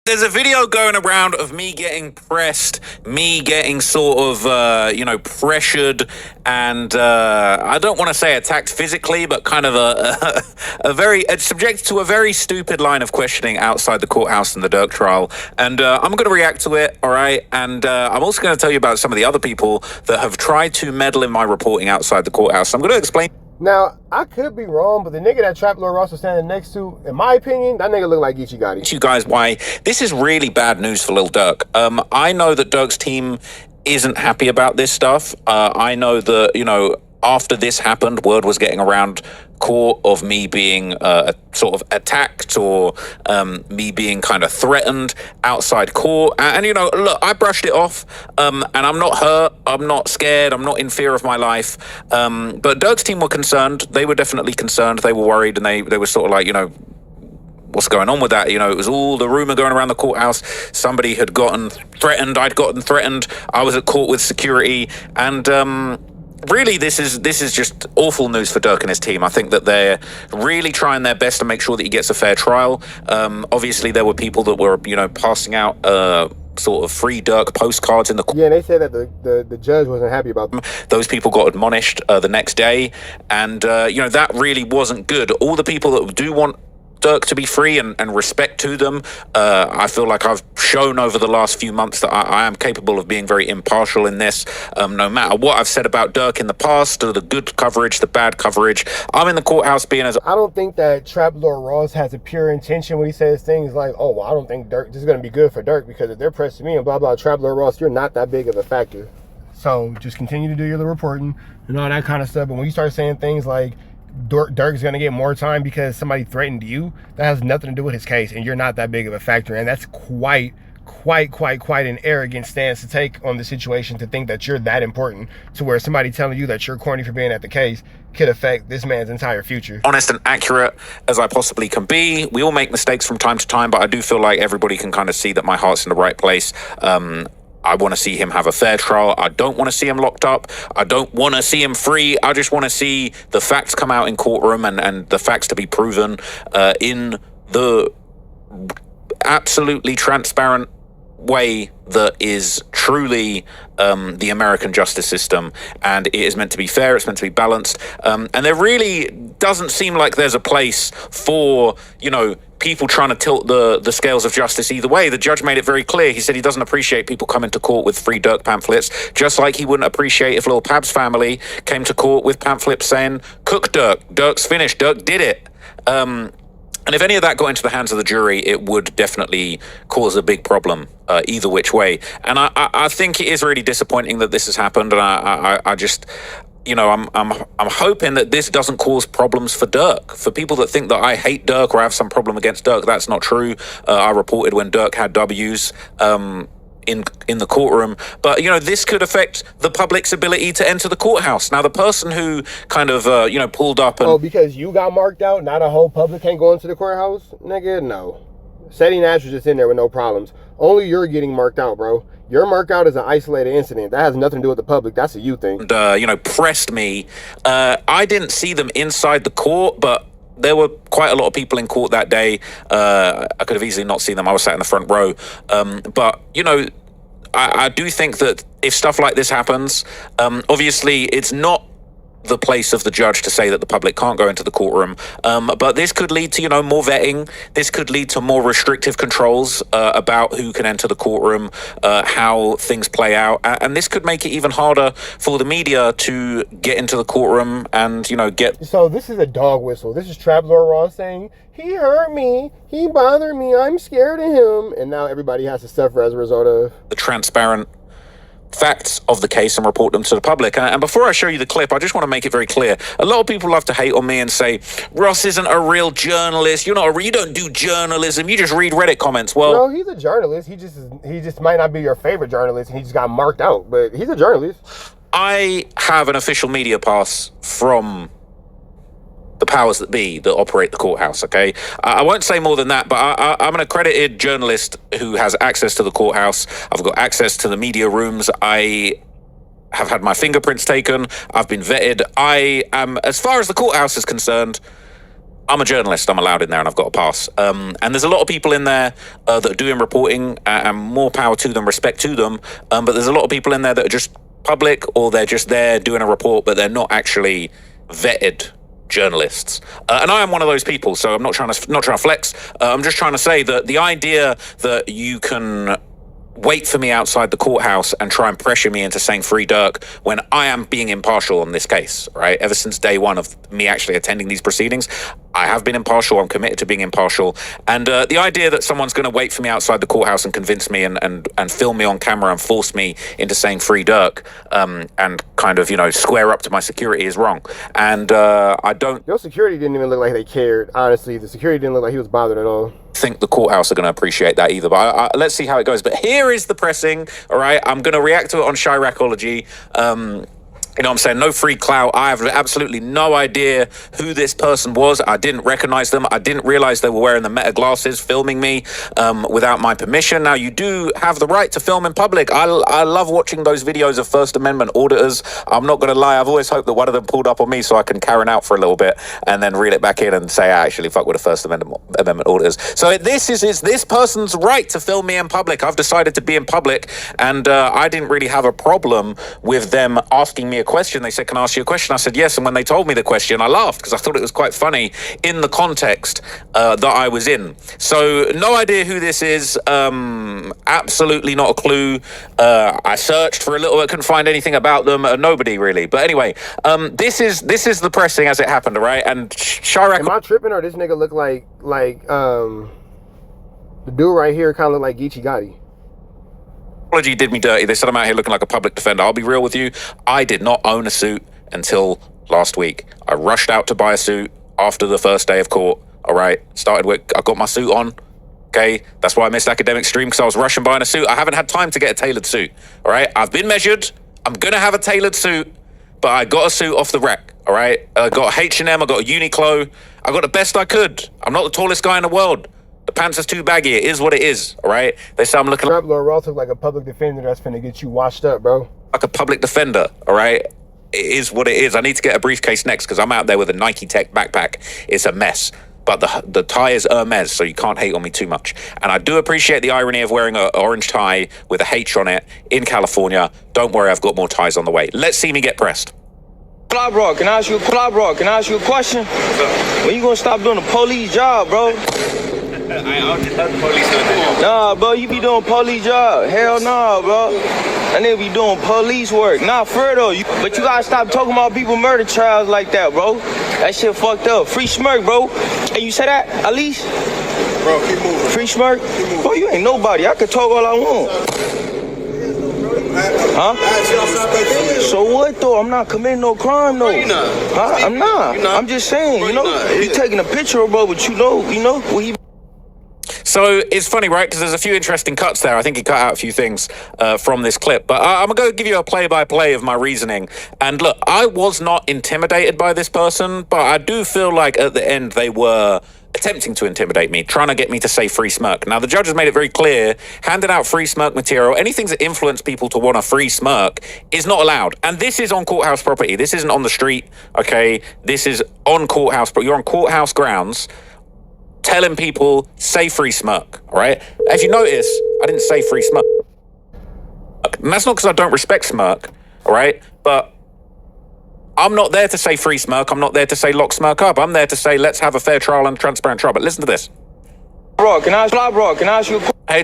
There's a video going around of me getting pressed, me getting sort of, pressured, and I don't want to say attacked physically, but kind of subjected to a very stupid line of questioning outside the courthouse in the Durk trial. And I'm going to react to it, all right? And I'm also going to tell you about some of the other people that have tried to meddle in my reporting outside the courthouse. I'm going to explain. Now, I could be wrong, but the nigga that Trap Lord Ross was standing next to, in my opinion, that nigga look like Geechee Gotti. To you guys why this is really bad news for Lil Durk. I know that Durk's team isn't happy about this stuff. I know that, after this happened, word was getting around court of me being sort of attacked or me being kind of threatened outside court. And look, I brushed it off, and I'm not hurt, I'm not scared, I'm not in fear of my life. But Durk's team were concerned. They were definitely concerned. They were worried, and they were sort of like, what's going on with that? It was all the rumor going around the courthouse. Somebody had gotten threatened. I'd gotten threatened. I was at court with security. And really, this is just awful news for Durk and his team. I think that they're really trying their best to make sure that he gets a fair trial. Obviously, there were people that were, passing out sort of free Durk postcards in the yeah, they said that the judge wasn't happy about them. Those people got admonished the next day. And, that really wasn't good. All the people that do want Durk to be free and respect to them. I feel like I've shown over the last few months that I am capable of being very impartial in this. No matter what I've said about Durk in the past, the good coverage, the bad coverage, I'm in the courthouse being as... I don't think that Trap Lord Ross has a pure intention when he says things like, oh, well, I don't think this is going to be good for Durk because if they're pressing me and blah, blah, Trap Lord Ross, you're not that big of a factor. So just continue to do your reporting and all that kind of stuff. But when you start saying things like, Durk's gonna get more time because somebody threatened you, that has nothing to do with his case, and you're not that big of a factor. And that's quite an arrogant stance to take on the situation, to think that you're that important to where somebody telling you that you're corny for being at the case could affect this man's entire future. Honest and accurate as I possibly can be. We all make mistakes from time to time, but I do feel like everybody can kind of see that my heart's in the right place. I want to see him have a fair trial. I don't want to see him locked up. I don't want to see him free. I just want to see the facts come out in courtroom and the facts to be proven in the absolutely transparent way that is truly the American justice system, and it is meant to be fair, it's meant to be balanced, and there really doesn't seem like there's a place for people trying to tilt the scales of justice either way. The judge made it very clear. He said he doesn't appreciate people coming to court with free Durk pamphlets, just like he wouldn't appreciate if Lil Pab's family came to court with pamphlets saying, cook Durk, Durk's finished, Durk did it. And if any of that got into the hands of the jury, it would definitely cause a big problem either which way. And I think it is really disappointing that this has happened. And I just, I'm hoping that this doesn't cause problems for Durk. For people that think that I hate Durk or have some problem against Durk, that's not true. I reported when Durk had W's in the courtroom, but this could affect the public's ability to enter the courthouse. Now, the person who kind of pulled up and because you got marked out, now the whole public can't go into the courthouse, nigga. No, Seti Nash was just in there with no problems. Only you're getting marked out, bro. Your mark out is an isolated incident. That has nothing to do with the public. That's a you thing. Pressed me. I didn't see them inside the court, but there were quite a lot of people in court that day. I could have easily not seen them. I was sat in the front row. But, I do think that if stuff like this happens, obviously it's not the place of the judge to say that the public can't go into the courtroom. But this could lead to, more vetting. This could lead to more restrictive controls about who can enter the courtroom, how things play out. And this could make it even harder for the media to get into the courtroom and, get... So this is a dog whistle. This is Trap Lord Ross saying, he hurt me, he bothered me, I'm scared of him. And now everybody has to suffer as a result of... the transparent facts of the case and report them to the public. And before I show you the clip, I just want to make it very clear. A lot of people love to hate on me and say, Ross isn't a real journalist. You don't do journalism. You just read Reddit comments. Well, no, he's a journalist. He just might not be your favorite journalist, and he just got marked out. But he's a journalist. I have an official media pass from the powers that be that operate the courthouse, okay? I won't say more than that, but I'm an accredited journalist who has access to the courthouse. I've got access to the media rooms. I have had my fingerprints taken. I've been vetted. I am, as far as the courthouse is concerned, I'm a journalist. I'm allowed in there, and I've got a pass. And there's a lot of people in there that are doing reporting, and more power to them, respect to them. But there's a lot of people in there that are just public, or they're just there doing a report, but they're not actually vetted journalists. And I am one of those people, so I'm not trying to flex. I'm just trying to say that the idea that you can wait for me outside the courthouse and try and pressure me into saying free Durk when I am being impartial on this case, right? Ever since day one of me actually attending these proceedings, I have been impartial. I'm committed to being impartial. And the idea that someone's going to wait for me outside the courthouse and convince me and film me on camera and force me into saying free Durk and kind of, square up to my security is wrong. And I don't... Your security didn't even look like they cared, honestly. The security didn't look like he was bothered at all. Think the courthouse are going to appreciate that either, but let's see how it goes. But here is the pressing. All right, I'm going to react to it on Chiracology. You know what I'm saying? No free clout. I have absolutely no idea who this person was. I didn't recognize them. I didn't realize they were wearing the Meta glasses, filming me without my permission. Now, you do have the right to film in public. I love watching those videos of First Amendment auditors. I'm not going to lie. I've always hoped that one of them pulled up on me so I can Karen out for a little bit and then reel it back in and say, actually, fuck with the First Amendment auditors. So this is this person's right to film me in public. I've decided to be in public, and I didn't really have a problem with them asking me a question. They said, can I ask you a question? I said yes, and when they told me the question, I laughed because I thought it was quite funny in the context that I was in. So no idea who this is, absolutely not a clue. I searched for a little bit, couldn't find anything about them, nobody really. But anyway, this is the pressing as it happened, all right? And Chirac... Am I tripping, or this nigga look like the dude right here kind of look like Geechee Gotti? Apology did me dirty. They said I'm out here looking like a public defender. I'll be real with you. I did not own a suit until last week. I rushed out to buy a suit after the first day of court. All right. I got my suit on. Okay. That's why I missed academic stream, because I was rushing buying a suit. I haven't had time to get a tailored suit. All right. I've been measured. I'm going to have a tailored suit, but I got a suit off the rack. All right. I got a H&M. I got a Uniqlo. I got the best I could. I'm not the tallest guy in the world. The pants is too baggy. It is what it is, all right? They say I'm looking like... Lord Ross look like a public defender that's finna get you washed up, bro. Like a public defender, all right? It is what it is. I need to get a briefcase next because I'm out there with a Nike Tech backpack. It's a mess. But the tie is Hermes, so you can't hate on me too much. And I do appreciate the irony of wearing an orange tie with a H on it in California. Don't worry, I've got more ties on the way. Let's see me get pressed. Bro, can I ask you a question? When you gonna stop doing the police job, bro? Nah, bro, you be doing police job. Hell nah, bro. That nigga be doing police work. Nah, for real though. But you gotta stop talking about people murder trials like that, bro. That shit fucked up. Free smirk, bro. Hey, you say that, at least? Bro, keep moving. Free smirk? Bro, you ain't nobody. I can talk all I want. Huh? So what though? I'm not committing no crime though. Huh? I'm not. I'm just saying, you taking a picture of bro, but you know what he... So it's funny, right? Because there's a few interesting cuts there. I think he cut out a few things from this clip. But I'm going to give you a play-by-play of my reasoning. And look, I was not intimidated by this person, but I do feel like at the end they were attempting to intimidate me, trying to get me to say free smirk. Now, the judge has made it very clear, handing out free smirk material, anything that influence people to want a free smirk is not allowed. And this is on courthouse property. This isn't on the street, okay? This is on courthouse, but you're on courthouse grounds telling people, say free smirk, all right? If you notice, I didn't say free smirk. And that's not because I don't respect smirk, all right? But I'm not there to say free smirk. I'm not there to say lock smirk up. I'm there to say let's have a fair trial and transparent trial. But listen to this. Bro, can I ask you a question? Hey,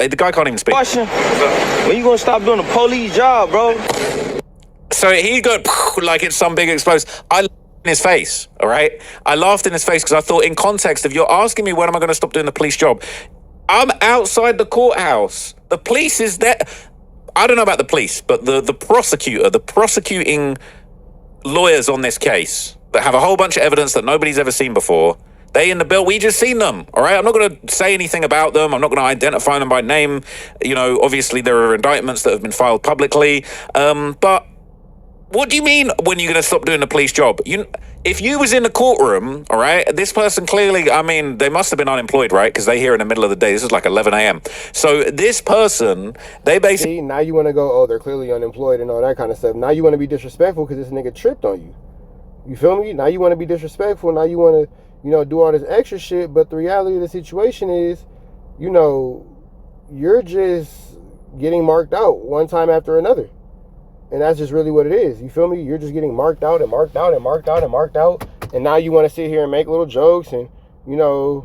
the guy can't even speak. Question. When you gonna stop doing the police job, bro? So he go like it's some big explosive. I laughed in his face, all right? I laughed in his face because I thought in context, if you're asking me when am I going to stop doing the police job, I'm outside the courthouse. The police is there. I don't know about the police, but the prosecutor, the prosecuting lawyers on this case that have a whole bunch of evidence that nobody's ever seen before, they in the bill, we just seen them, all right? I'm not going to say anything about them. I'm not going to identify them by name. Obviously there are indictments that have been filed publicly, but what do you mean when you're going to stop doing the police job? If you was in the courtroom, all right, this person clearly, they must have been unemployed, right? Because they here in the middle of the day. This is like 11 a.m. So this person, they basically... See, now you want to go, they're clearly unemployed and all that kind of stuff. Now you want to be disrespectful because this nigga tripped on you. You feel me? Now you want to be disrespectful. Now you want to, do all this extra shit. But the reality of the situation is, you're just getting marked out one time after another. And that's just really what it is. You feel me? You're just getting marked out and marked out and marked out and marked out. And now you want to sit here and make little jokes and, blah,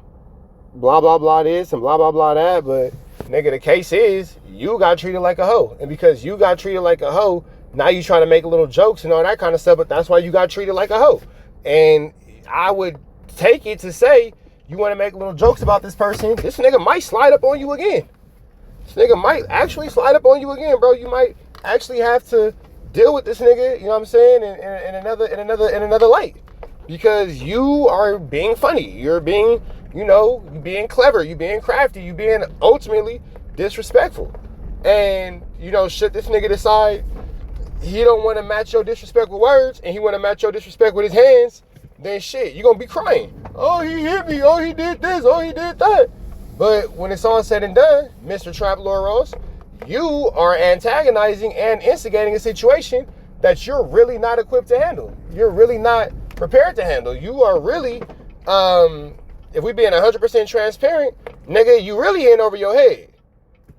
blah, blah this and blah, blah, blah that. But, nigga, the case is you got treated like a hoe. And because you got treated like a hoe, now you trying to make little jokes and all that kind of stuff. But that's why you got treated like a hoe. And I would take it to say you want to make little jokes about this person. This nigga might slide up on you again. This nigga might actually slide up on you again, bro. You might actually have to deal with this nigga, you know what I'm saying, in another light. Because you are being funny. You're being, you being clever, you being crafty, you being ultimately disrespectful. And, should this nigga decide he don't want to match your disrespect with words and he want to match your disrespect with his hands, then shit, you're going to be crying. Oh, he hit me. Oh, he did this. Oh, he did that. But when it's all said and done, Mr. Trap Lord Ross, you are antagonizing and instigating a situation that you're really not equipped to handle. You're really not prepared to handle. You are really, if we being 100% transparent, nigga, you really in over your head.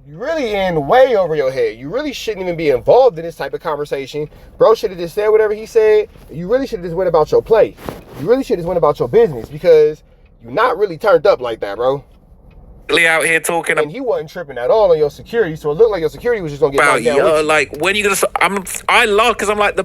You really in way over your head. You really shouldn't even be involved in this type of conversation. Bro should have just said whatever he said. You really should have just went about your play. You really should have just went about your business because you're not really turned up like that, bro. Out here talking, and he wasn't tripping at all on your security, so it looked like your security was just gonna get knocked down. Like, when you gonna? I laugh because I'm like, the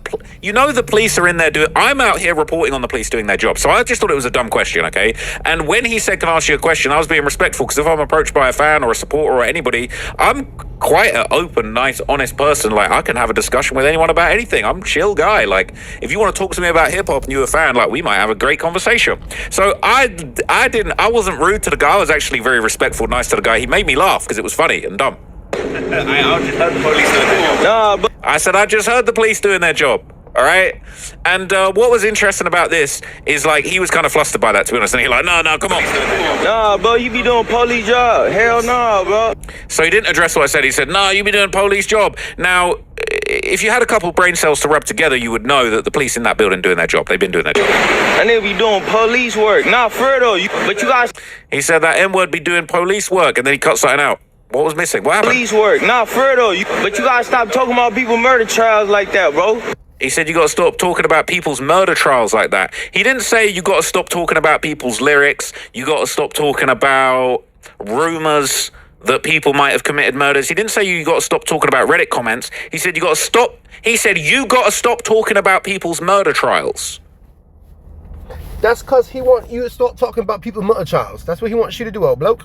police are in there doing. I'm out here reporting on the police doing their job, so I just thought it was a dumb question, okay? And when he said, "Can I ask you a question?" I was being respectful because if I'm approached by a fan or a supporter or anybody, I'm quite an open, nice, honest person. Like, I can have a discussion with anyone about anything. I'm a chill guy. Like, if you want to talk to me about hip hop and you're a fan, like, we might have a great conversation. So I wasn't rude to the guy. I was actually very respectful, nice to the guy. He made me laugh because it was funny and dumb. I just heard the police doing their job. Nah, but I said, I just heard the police doing their job. All right. And what was interesting about this is, like, he was kind of flustered by that, to be honest. And he's like, no, come on. Nah, bro, you be doing police job. Hell nah, bro. So he didn't address what I said. He said, no, you be doing police job. Now, if you had a couple brain cells to rub together, you would know that the police in that building doing their job. They've been doing their job. And they be doing police work. Not fair though. But you guys. He said that N-word be doing police work, and then he cut something out. What was missing? What happened? Police work. Not fair though. But you guys stop talking about people murder trials like that, bro. He said you got to stop talking about people's murder trials like that. He didn't say you got to stop talking about people's lyrics. You got to stop talking about rumors that people might have committed murders. He didn't say you got to stop talking about Reddit comments. He said you got to stop. He said you got to stop talking about people's murder trials. That's because he wants you to stop talking about people's murder trials. That's what he wants you to do, old bloke.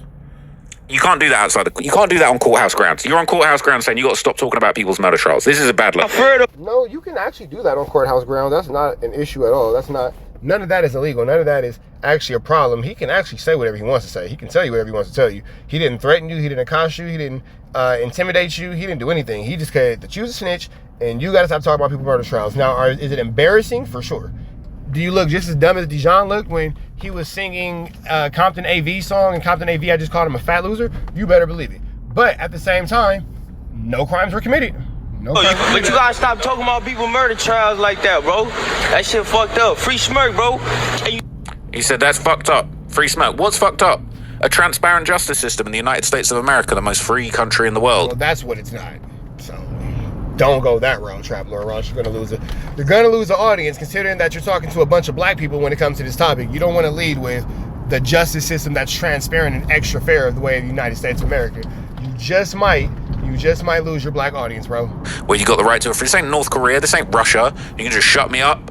You can't do that outside. You can't do that on Courthouse grounds. You're on Courthouse grounds saying you got to stop talking about people's murder trials. This is a bad look. No, you can actually do that on Courthouse grounds. That's not an issue at all. That's not. None of that is illegal. None of that is actually a problem. He can actually say whatever he wants to say. He can tell you whatever he wants to tell you. He didn't threaten you. He didn't accost you. He didn't intimidate you. He didn't do anything. He just said that you was a snitch and you got to stop talking about people's murder trials. Now, is it embarrassing? For sure. Do you look just as dumb as Dijon looked when he was singing Compton AV song and Compton AV, I just called him a fat loser? You better believe it. But at the same time, no crimes were committed. But you gotta stop talking about people murder trials like that, bro. That shit fucked up. Free smirk, bro. He said that's fucked up. Free smirk. What's fucked up? A transparent justice system in the United States of America, the most free country in the world. Well, that's what it's not. So don't go that route, Traveler Ross. You're gonna lose the audience, considering that you're talking to a bunch of black people when it comes to this topic. You don't want to lead with the justice system that's transparent and extra fair the way of the United States of America. You just might lose your black audience, bro. Well, you got the right to a free. This ain't North Korea. This ain't Russia. You can just shut me up.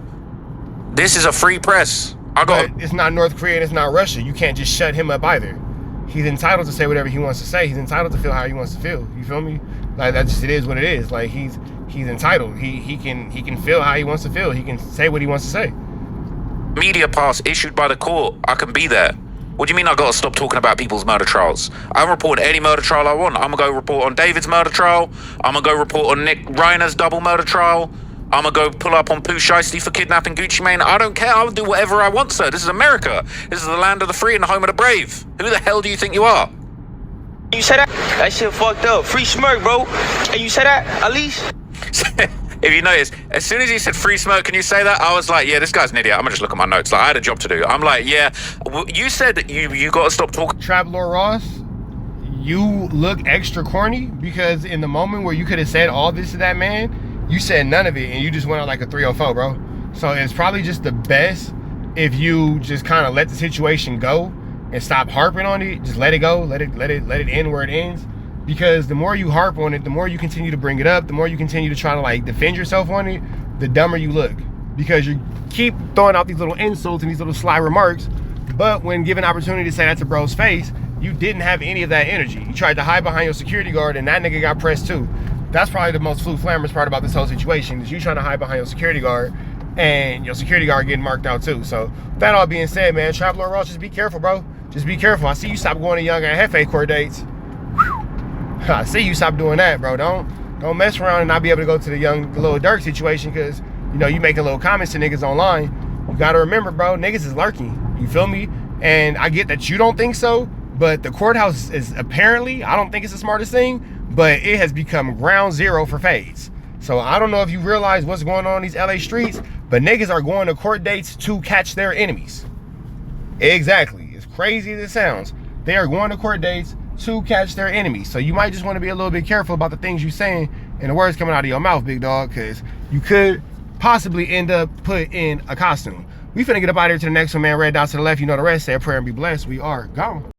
This is a free press. But it's not North Korea and it's not Russia. You can't just shut him up either. He's entitled to say whatever he wants to say. He's entitled to feel how he wants to feel. You feel me? Like, that just, it is what it is. Like, he's entitled. He can feel how he wants to feel. He can say what he wants to say. Media pass issued by the court. I can be there. What do you mean I got to stop talking about people's murder trials? I'm reporting any murder trial I want. I'm going to go report on David's murder trial. I'm going to go report on Nick Reiner's double murder trial. I'm going to go pull up on Pooh Shiesty for kidnapping Gucci Mane. I don't care. I'll do whatever I want, sir. This is America. This is the land of the free and the home of the brave. Who the hell do you think you are? You said that? That shit fucked up. Free smirk, bro. And you said that, at least? if you notice, as soon as he said free smoke, can you say that? I was like, yeah, this guy's an idiot. I'm gonna just look at my notes. Like, I had a job to do. I'm like, yeah, you said that you got to stop talking. Trap Lord Ross, you look extra corny because in the moment where you could have said all this to that man, you said none of it and you just went on like a 304, bro. So it's probably just the best if you just kind of let the situation go and stop harping on it. Just let it go, let it end where it ends. Because the more you harp on it, the more you continue to bring it up, the more you continue to try to like defend yourself on it, the dumber you look. Because you keep throwing out these little insults and these little sly remarks, but when given opportunity to say that to bro's face, you didn't have any of that energy. You tried to hide behind your security guard and that nigga got pressed too. That's probably the most flamers part about this whole situation, is you trying to hide behind your security guard and your security guard getting marked out too. So that all being said, man, Trap Lord Ross, just be careful, bro. Just be careful. I see you stop going to Young and Hefe court dates. I see you stop doing that, bro. Don't mess around and not be able to go to the little Durk situation because, you know, you making little comments to niggas online. You got to remember, bro, niggas is lurking. You feel me? And I get that you don't think so, but the courthouse is apparently, I don't think it's the smartest thing, but it has become ground zero for fades. So I don't know if you realize what's going on in these LA streets, but niggas are going to court dates to catch their enemies. Exactly. As crazy as it sounds, they are going to court dates to catch their enemies. So you might just want to be a little bit careful about the things you're saying and the words coming out of your mouth, big dog, because you could possibly end up put in a costume. We finna get up out here to the next one, man. Red dot to the left, you know the rest. Say a prayer and be blessed. We are gone.